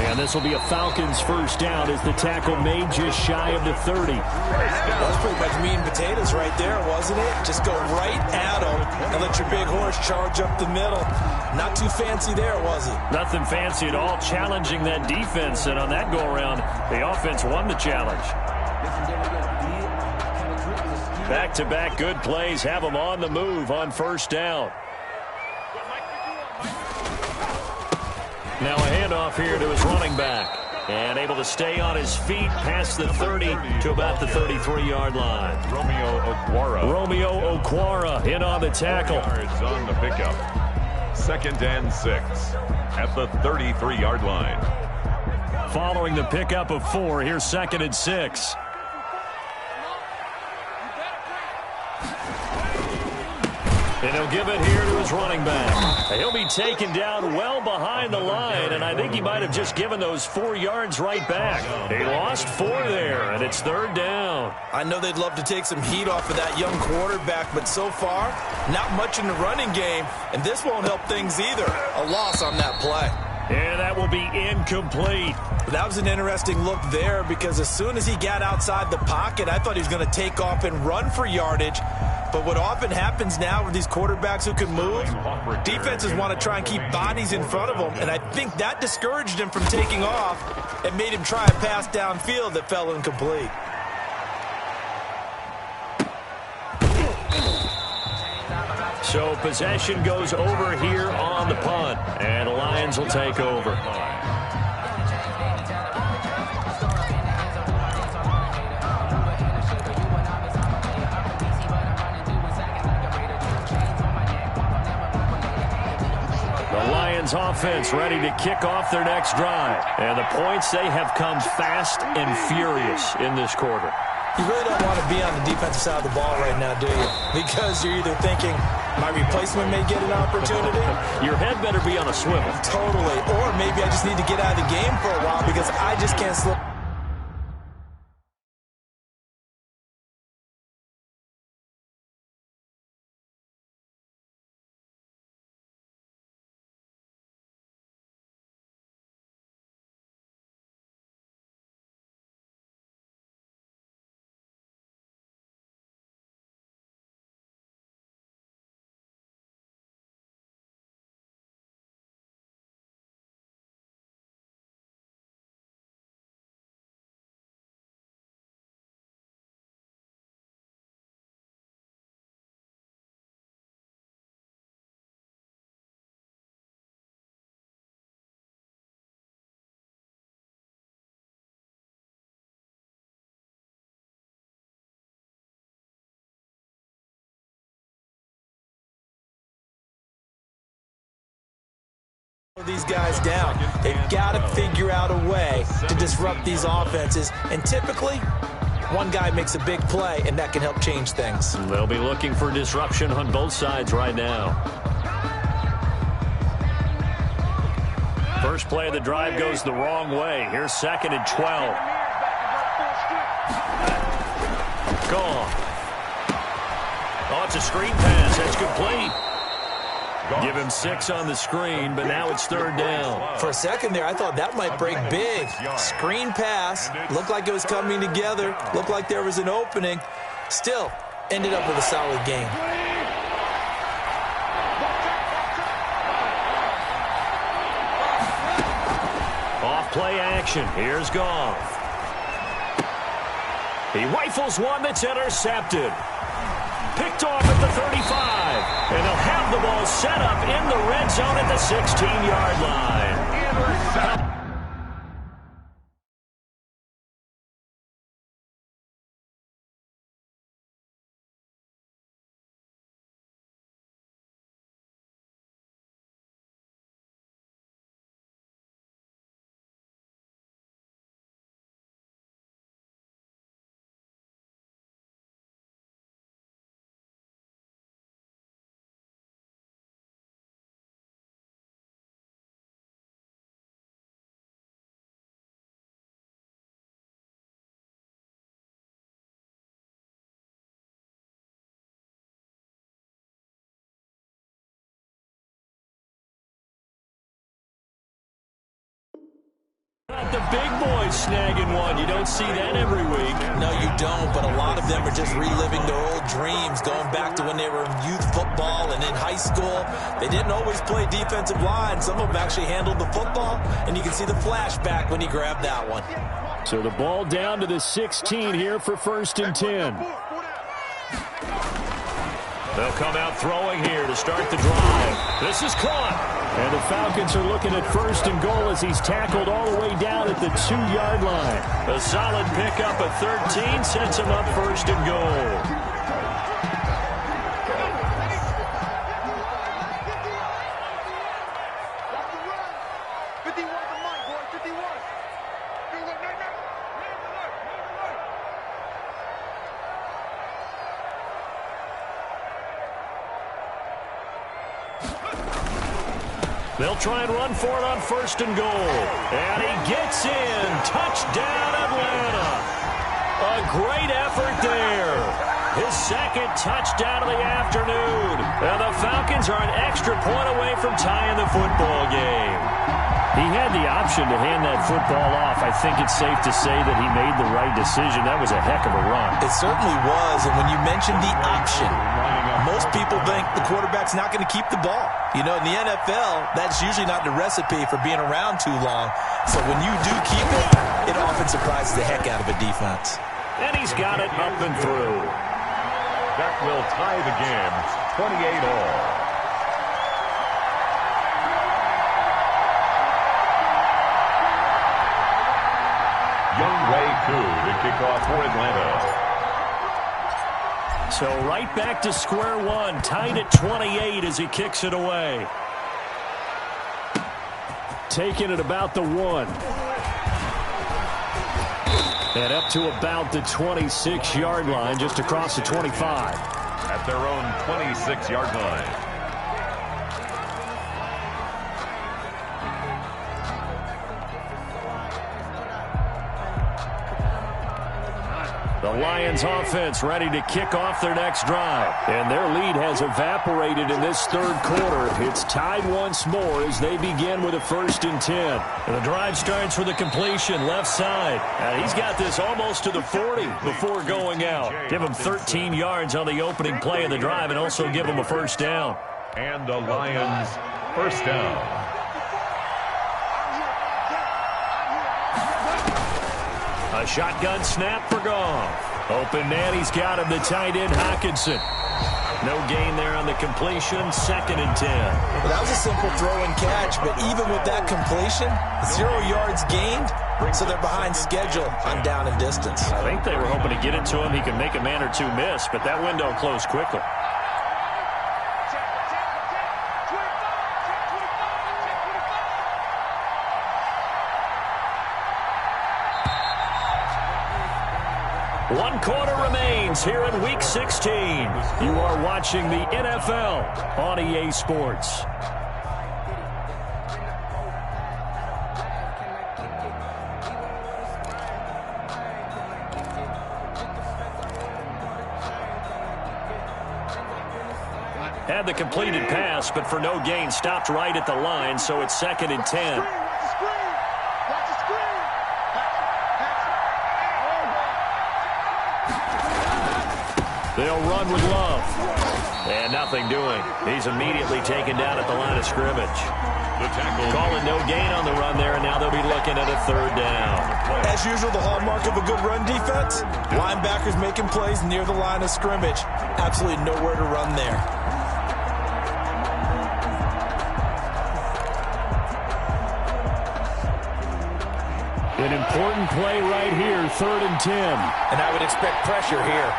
Speaker 5: And this will be a Falcons 1st down as the tackle made just shy of the 30.
Speaker 6: That was pretty much meat and potatoes right there, wasn't it? Just go right at them and let your big horse charge up the middle. Not too fancy there, was it?
Speaker 5: Nothing fancy at all, challenging that defense. And on that go-around, the offense won the challenge. Back-to-back good plays have them on the move on 1st down. Now a handoff here to his running back. And able to stay on his feet past the 30 to about the 33-yard line. Romeo Okwara in on the tackle.
Speaker 7: Yards on the pickup. 2nd and 6 at the 33-yard line.
Speaker 5: Following the pickup of 4, here's 2nd and 6. And he'll give it here to his running back. He'll be taken down well behind the line, and I think he might have just given those 4 yards right back. He lost 4 there, and it's 3rd down.
Speaker 6: I know they'd love to take some heat off of that young quarterback, but so far, not much in the running game, and this won't help things either. A loss on that play.
Speaker 5: And that will be incomplete.
Speaker 6: That was an interesting look there because as soon as he got outside the pocket, I thought he was going to take off and run for yardage. But what often happens now with these quarterbacks who can move, defenses want to try and keep bodies in front of them, and I think that discouraged him from taking off and made him try a pass downfield that fell incomplete.
Speaker 5: So possession goes over here on the punt, and the Lions will take over. The Lions offense ready to kick off their next drive. And the points, they have come fast and furious in this quarter.
Speaker 6: You really don't want to be on the defensive side of the ball right now, do you? Because you're either thinking, my replacement may get an opportunity.
Speaker 5: Your head better be on a swivel.
Speaker 6: Totally. Or maybe I just need to get out of the game for a while because I just can't slip. These guys down. They've got to figure out a way to disrupt these offenses, and typically one guy makes a big play and that can help change things.
Speaker 5: They'll be looking for disruption on both sides right now. First play of the drive goes the wrong way. Here's 2nd and 12. Gone. Oh, it's a screen pass. That's complete. Give him 6 on the screen, but now it's 3rd down.
Speaker 6: For a second there, I thought that might break big. Screen pass. Looked like it was coming together. Looked like there was an opening. Still, ended up with a solid game.
Speaker 5: Off play action. Here's Goff. He rifles one that's intercepted. Picked off at the 35. And they'll have the ball set up in the red zone at the 16-yard line. The big boys snagging one. You don't see that every week.
Speaker 6: No, you don't, but a lot of them are just reliving their old dreams, going back to when they were in youth football and in high school. They didn't always play defensive line. Some of them actually handled the football, and you can see the flashback when he grabbed that one.
Speaker 5: So the ball down to the 16 here for 1st and 10. They'll come out throwing here to start the drive. This is caught. And the Falcons are looking at 1st and goal as he's tackled all the way down at the 2-yard line. A solid pickup of 13 sets him up 1st and goal. They'll try and run for it on 1st and goal. And he gets in. Touchdown, Atlanta. A great effort there. His 2nd touchdown of the afternoon. And the Falcons are an extra point away from tying the football game. He had the option to hand that football off. I think it's safe to say that he made the right decision. That was a heck of a run.
Speaker 6: It certainly was. And when you mentioned the option, most people think the quarterback's not going to keep the ball. You know, in the NFL, that's usually not the recipe for being around too long. So when you do keep it, it often surprises the heck out of a defense.
Speaker 5: And he's got it up and through.
Speaker 7: That will tie the game, 28 all. Young Ray Koo to kick off for Atlanta.
Speaker 5: So right back to square one, tied at 28 as he kicks it away. Taking it about the 1. And up to about the 26-yard line, just across the 25.
Speaker 7: At their own 26-yard line.
Speaker 5: The Lions offense ready to kick off their next drive. And their lead has evaporated in this 3rd quarter. It's tied once more as they begin with a 1st and 10. And the drive starts with a completion left side. And he's got this almost to the 40 before going out. Give him 13 yards on the opening play of the drive and also give him a 1st down.
Speaker 7: And the Lions 1st down.
Speaker 5: A shotgun snap for Goff. Open man, he's got him, the tight end Hockenson. No gain there on the completion, 2nd and 10.
Speaker 6: Well, that was a simple throw and catch, but even with that completion, 0 yards gained, so they're behind schedule on down and distance.
Speaker 5: I think they were hoping to get it to him. He could make a man or two miss, but that window closed quickly. One quarter remains here in Week 16. You are watching the NFL on EA Sports. Had the completed pass, but for no gain, stopped right at the line, so it's 2nd and 10. They'll run with Love. And nothing doing. He's immediately taken down at the line of scrimmage.
Speaker 7: The tackle.
Speaker 5: Calling no gain on the run there, and now they'll be looking at a 3rd down.
Speaker 6: As usual, the hallmark of a good run defense, linebackers making plays near the line of scrimmage. Absolutely nowhere to run there.
Speaker 5: An important play right here, 3rd and 10.
Speaker 6: And I would expect pressure here.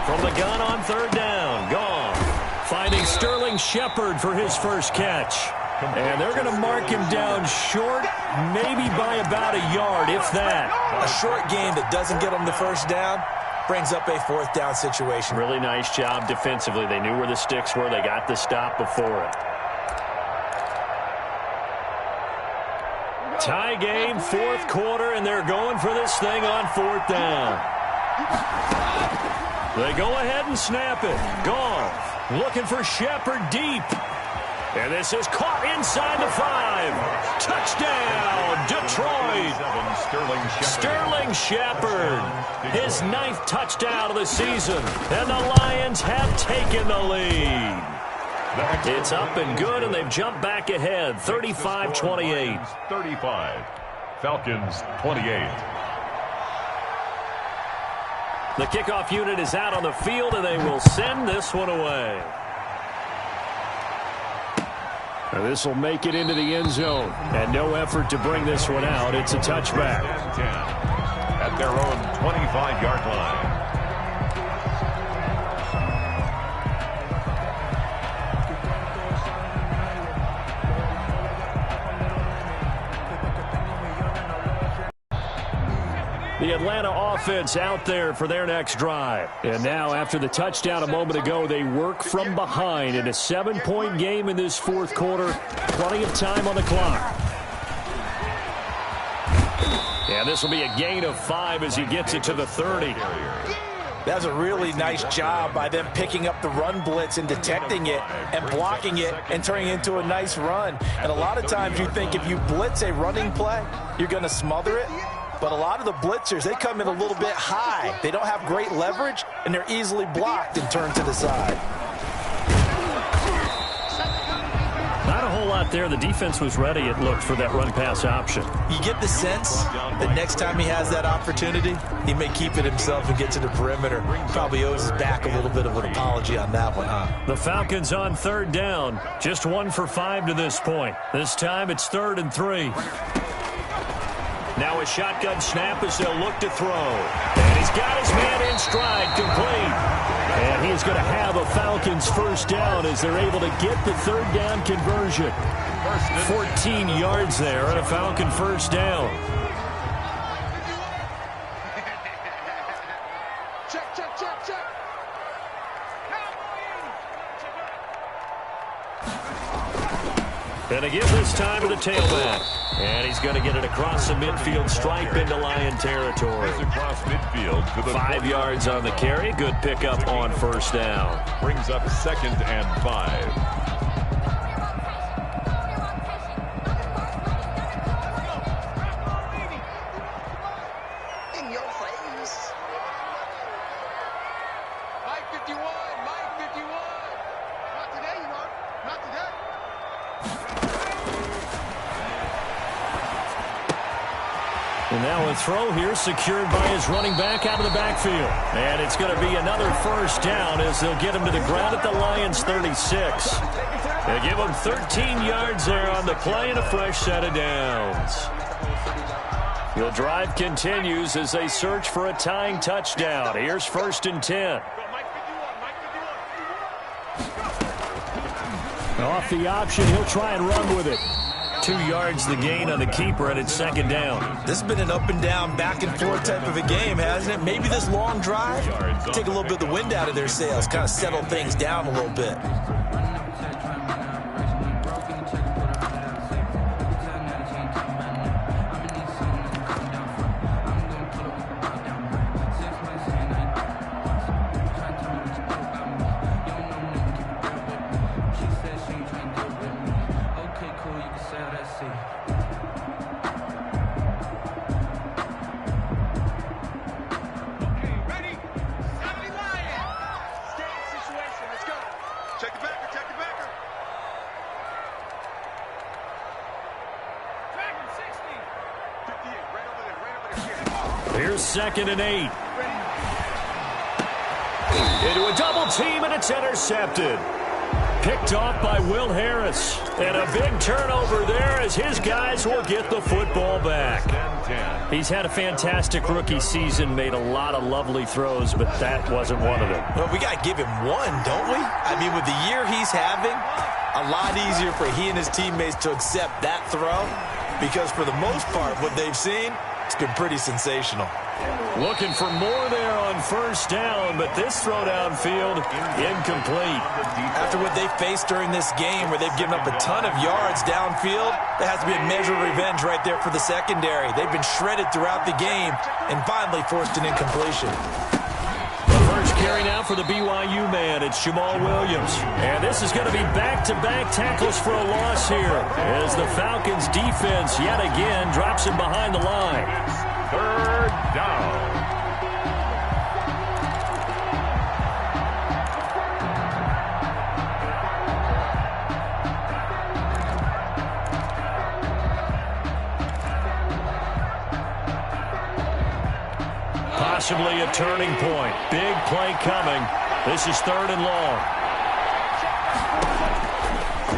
Speaker 5: From the gun on 3rd down, Goff finding Sterling Shepard for his 1st catch. And they're going to mark him down short, maybe by about a yard, if that.
Speaker 6: A short game that doesn't get them the 1st down brings up a 4th down situation.
Speaker 5: Really nice job defensively. They knew where the sticks were. They got the stop before it. Tie game, 4th quarter, and they're going for this thing on 4th down. They go ahead and snap it. Goff looking for Shepard deep. And this is caught inside the 5. Touchdown, Detroit. Sterling Shepard, his 9th touchdown of the season. And the Lions have taken the lead. It's up and good, and they've jumped back ahead, 35-28.
Speaker 7: 35. Falcons 28.
Speaker 5: The kickoff unit is out on the field, and they will send this one away. This will make it into the end zone. And no effort to bring this one out. It's a touchback.
Speaker 7: 10 at their own 25-yard line.
Speaker 5: The Atlanta offense out there for their next drive. And now, after the touchdown a moment ago, they work from behind in a 7-point game in this fourth quarter. Plenty of time on the clock. And this will be a gain of 5 as he gets it to the 30.
Speaker 6: That's a really nice job by them picking up the run blitz and detecting it and blocking it and turning it into a nice run. And a lot of times you think if you blitz a running play, you're going to smother it. But a lot of the blitzers, they come in a little bit high. They don't have great leverage, and they're easily blocked and turned to the side.
Speaker 5: Not a whole lot there. The defense was ready, it looked, for that run-pass option.
Speaker 6: You get the sense that next time he has that opportunity, he may keep it himself and get to the perimeter. Probably owes his back a little bit of an apology on that one, huh?
Speaker 5: The Falcons on third down. Just 1 for 5 to this point. This time it's 3rd and 3. Now a shotgun snap as they'll look to throw. And he's got his man in stride, complete. And he's going to have a Falcons first down as they're able to get the third down conversion. 14 yards there and a Falcon first down.
Speaker 8: Check, check, check, check.
Speaker 5: And again this time to the tailback. And he's going to get it across the midfield stripe into Lion territory.
Speaker 7: Across midfield to the
Speaker 5: 5 yards on the carry. Good pickup on first down.
Speaker 7: Brings up 2nd and 5.
Speaker 8: In your face. Mike 51, Mike 51. Not today, you are. Not today.
Speaker 5: And now a throw here secured by his running back out of the backfield. And it's going to be another first down as they'll get him to the ground at the Lions' 36. They give him 13 yards there on the play and a fresh set of downs. The drive continues as they search for a tying touchdown. Here's 1st and 10. Off the option, he'll try and run with it. 2 yards the gain on the keeper, and it's 2nd down.
Speaker 6: This has been an up and down, back and forth type of a game, hasn't it? Maybe this long drive take a little bit of the wind out of their sails, kind of settle things down a little bit.
Speaker 5: Here's 2nd and 8. Into a double team, and it's intercepted. Picked off by Will Harris. And a big turnover there as his guys will get the football back. He's had a fantastic rookie season, made a lot of lovely throws, but that wasn't one of them.
Speaker 6: Well, we got to give him one, don't we? I mean, with the year he's having, a lot easier for he and his teammates to accept that throw because for the most part, what they've seen, it's been pretty sensational.
Speaker 5: Looking for more there on first down, but this throw downfield incomplete.
Speaker 6: After what they faced during this game where they've given up a ton of yards downfield, there has to be a measure of revenge right there for the secondary. They've been shredded throughout the game and finally forced an incompletion.
Speaker 5: The first carry now for the BYU man. It's Jamal Williams. And this is going to be back-to-back tackles for a loss here as the Falcons defense yet again drops him behind the line.
Speaker 7: 3rd down.
Speaker 5: Possibly a turning point. Big play coming. This is 3rd and long.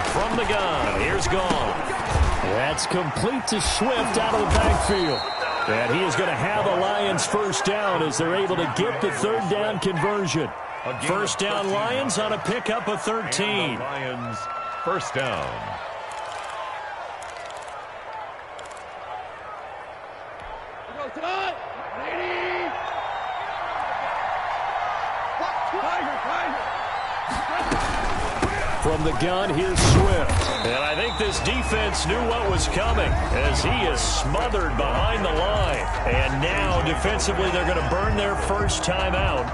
Speaker 5: From From the gun, here's Goff. That's complete to Swift out of the backfield. And he is going to have a Lions first down as they're able to get the third down conversion. First down Lions on a pickup of 13.
Speaker 7: Lions first down.
Speaker 5: From the gun, here's Swift. And I think this defense knew what was coming as he is smothered behind the line. And now, defensively, they're going to burn their first time out.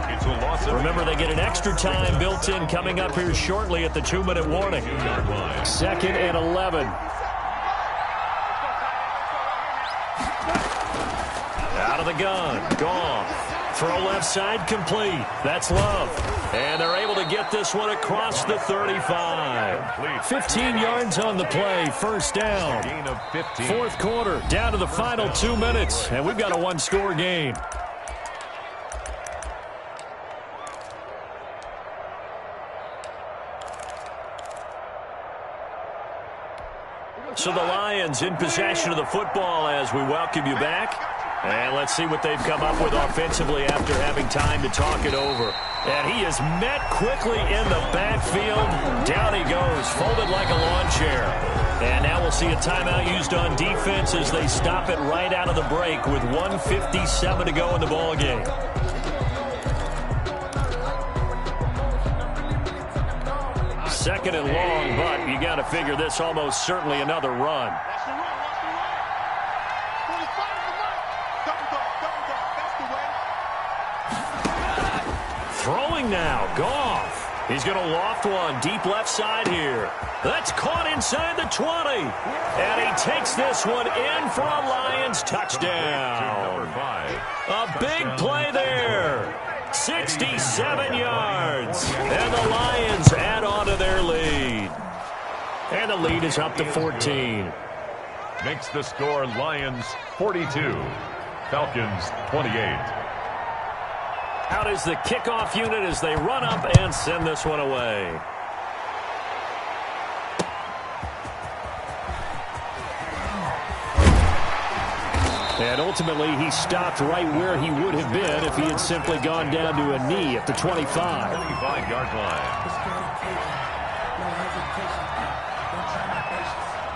Speaker 5: Remember, they get an extra time built in coming up here shortly at the 2-minute warning. 2nd and 11. Out of the gun, Goff. Throw left side complete. That's Love. And they're able to get this one across the 35. 15 yards on the play. First down. Fourth quarter. Down to the final 2 minutes. And we've got a one-score game. So the Lions in possession of the football as we welcome you back. And let's see what they've come up with offensively after having time to talk it over. And he is met quickly in the backfield. Down he goes, folded like a lawn chair. And now we'll see a timeout used on defense as they stop it right out of the break with 1:57 to go in the ballgame. Second and long, but you got to figure this almost certainly another run. Throwing now, Goff. He's going to loft one deep left side here. That's caught inside the 20. And he takes this one in for a Lions touchdown. A big play there. 67 yards. And the Lions add on to their lead. And the lead is up to 14.
Speaker 7: Makes the score Lions 42. Falcons 28.
Speaker 5: Out is the kickoff unit as they run up and send this one away. And ultimately, he stopped right where he would have been if he had simply gone down to a knee at the 25.
Speaker 7: 25-yard line.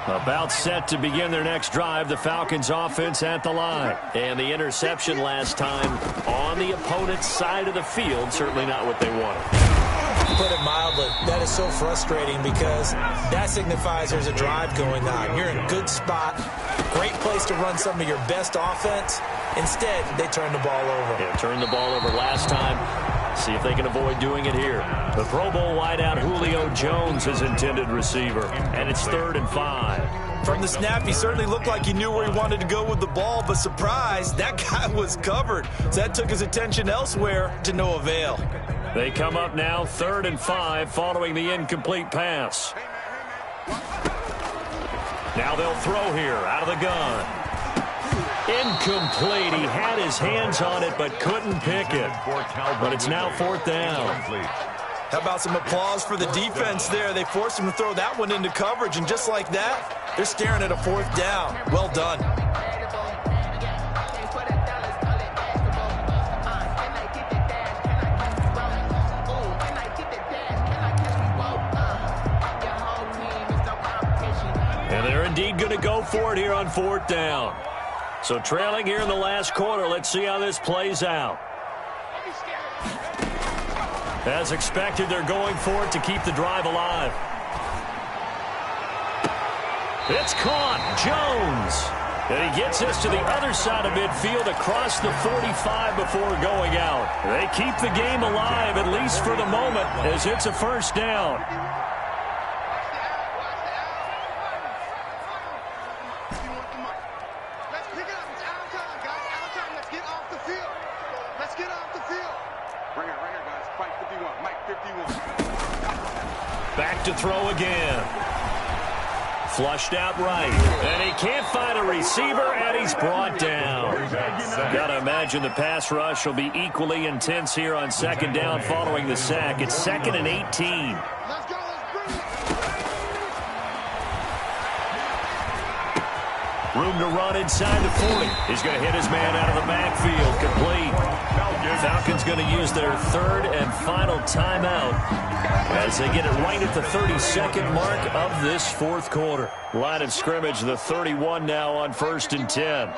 Speaker 5: About set to begin their next drive, the Falcons offense at the line. And the interception last time on the opponent's side of the field, certainly not what they wanted.
Speaker 6: Put it mildly, that is so frustrating because that signifies there's a drive going on. You're in a good spot, great place to run some of your best offense. Instead, they turn the ball over.
Speaker 5: Yeah, turned the ball over last time. See if they can avoid doing it here. The Pro Bowl wideout Julio Jones is intended receiver, and it's 3rd and 5.
Speaker 6: From the snap, he certainly looked like he knew where he wanted to go with the ball, but surprise, that guy was covered. So that took his attention elsewhere to no avail.
Speaker 5: They come up now 3rd and 5 following the incomplete pass. Now they'll throw here out of the gun. Incomplete. He had his hands on it but couldn't pick it. But it's now 4th down.
Speaker 6: How about some applause for the defense there? They forced him to throw that one into coverage, and just like that, they're staring at a 4th down. Well done.
Speaker 5: And they're indeed going to go for it here on 4th down. So trailing here in the last quarter, let's see how this plays out. As expected, they're going for it to keep the drive alive. It's caught. Jones. And he gets us to the other side of midfield across the 45 before going out. They keep the game alive, at least for the moment, as it's a first down. Back to throw again. Flushed out right. And he can't find a receiver, and he's brought down. Got to imagine the pass rush will be equally intense here on 2nd down following the sack. It's 2nd and 18. Room to run inside the 40. He's going to hit his man out of the backfield. Complete. Falcons going to use their third and final timeout as they get it right at the 32nd mark of this fourth quarter. Line of scrimmage, the 31 now on 1st and 10.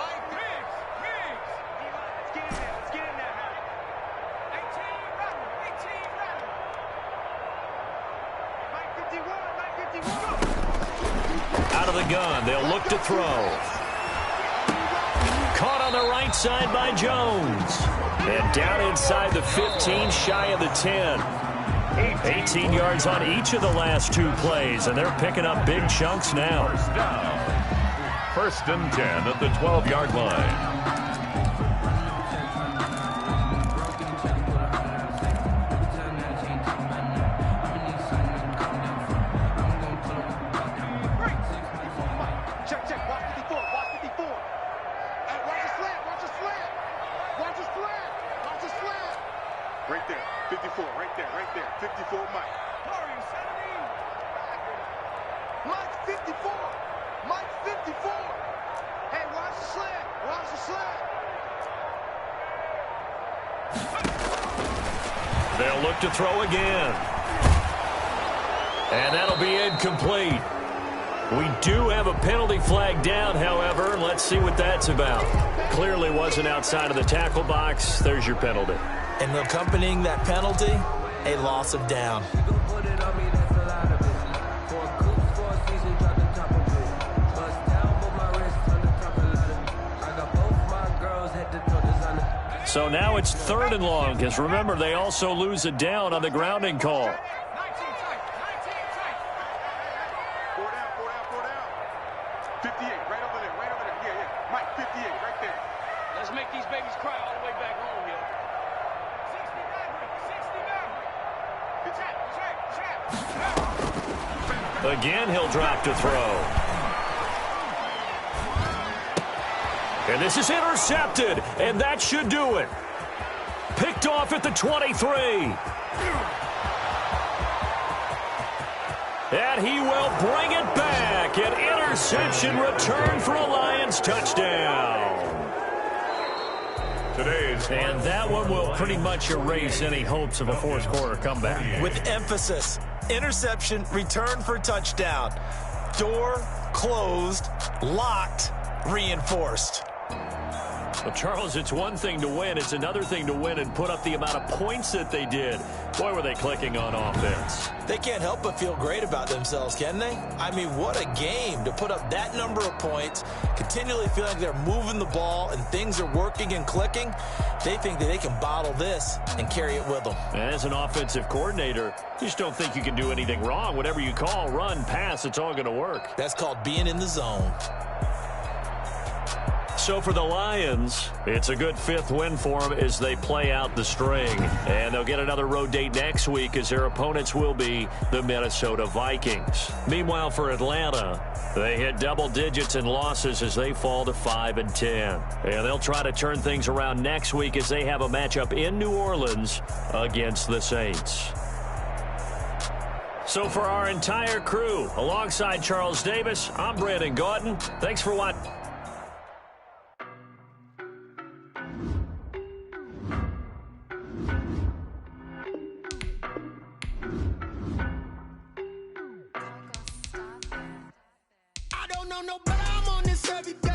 Speaker 5: Out of the gun, they'll look to throw. Caught on the right side by Jones. And down inside the 15, shy of the 10. 18 yards on each of the last two plays, and they're picking up big chunks now.
Speaker 7: First and 10 at the 12-yard line.
Speaker 8: Right there, 54, right there, 54, Mike. Mike 54, Mike 54. Hey, watch the slant, watch the slant.
Speaker 5: They'll look to throw again. And that'll be incomplete. We do have a penalty flag down, however. Let's see what that's about. Clearly wasn't outside of the tackle box. There's your penalty.
Speaker 6: And accompanying that penalty, a loss of down.
Speaker 5: So now it's 3rd and long, because remember, they also lose a down on the grounding call.
Speaker 8: 58, right over there, yeah. Mike, 58, right there.
Speaker 9: Let's make these babies cry all the way back home here.
Speaker 8: 69.
Speaker 5: Again, he'll drop to throw. And this is intercepted, and that should do it. Picked off at the 23. And he will bring it back. An interception return for a Lions touchdown. And that one will pretty much erase any hopes of a fourth quarter comeback.
Speaker 6: With emphasis, interception, return for touchdown. Door closed, locked, reinforced.
Speaker 5: Well, Charles, it's one thing to win. It's another thing to win and put up the amount of points that they did. Boy, were they clicking on offense.
Speaker 6: They can't help but feel great about themselves, can they? I mean, what a game to put up that number of points, continually feeling like they're moving the ball and things are working and clicking. They think that they can bottle this and carry it with them.
Speaker 5: And as an offensive coordinator, you just don't think you can do anything wrong. Whatever you call, run, pass, it's all going to work.
Speaker 6: That's called being in the zone.
Speaker 5: So for the Lions, it's a good 5th win for them as they play out the string. And they'll get another road date next week as their opponents will be the Minnesota Vikings. Meanwhile, for Atlanta, they hit double digits in losses as they fall to 5-10. And they'll try to turn things around next week as they have a matchup in New Orleans against the Saints. So for our entire crew, alongside Charles Davis, I'm Brandon Gautin. Thanks for watching.
Speaker 4: No, but I'm on this every day.